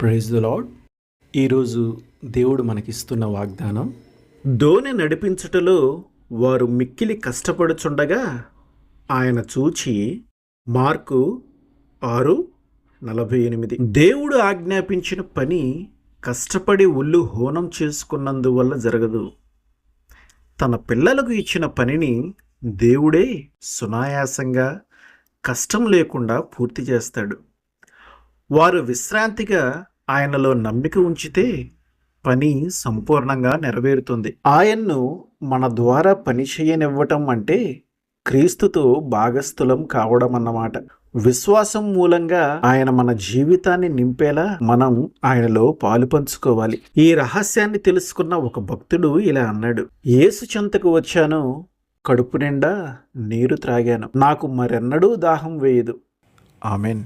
Praise the lord. ఈరోజు దేవుడు మనకిస్తున్న వాగ్దానం, దోణి నడిపించుటలో వారు మిక్కిలి కష్టపడుచుండగా ఆయన చూచి, మార్కు 6:48. దేవుడు ఆజ్ఞాపించిన పని కష్టపడి ఒళ్ళు హోనం చేసుకున్నందువల్ల జరగదు. తన పిల్లలకు ఇచ్చిన పనిని దేవుడే సునాయాసంగా కష్టం లేకుండా పూర్తి చేస్తాడు. వారు విశ్రాంతిగా ఆయనలో నమ్మిక ఉంచితే పని సంపూర్ణంగా నెరవేరుతుంది. ఆయన్ను మన ద్వారా పని చేయనివ్వటం అంటే క్రీస్తుతో భాగస్థులం కావడం అన్నమాట. విశ్వాసం మూలంగా ఆయన మన జీవితాన్ని నింపేలా మనం ఆయనలో పాలు పంచుకోవాలి. ఈ రహస్యాన్ని తెలుసుకున్న ఒక భక్తుడు ఇలా అన్నాడు, యేసు చెంతకు వచ్చాను, కడుపు నిండా నీరు త్రాగాను, నాకు మరెన్నడూ దాహం వేయదు. ఆమెన్.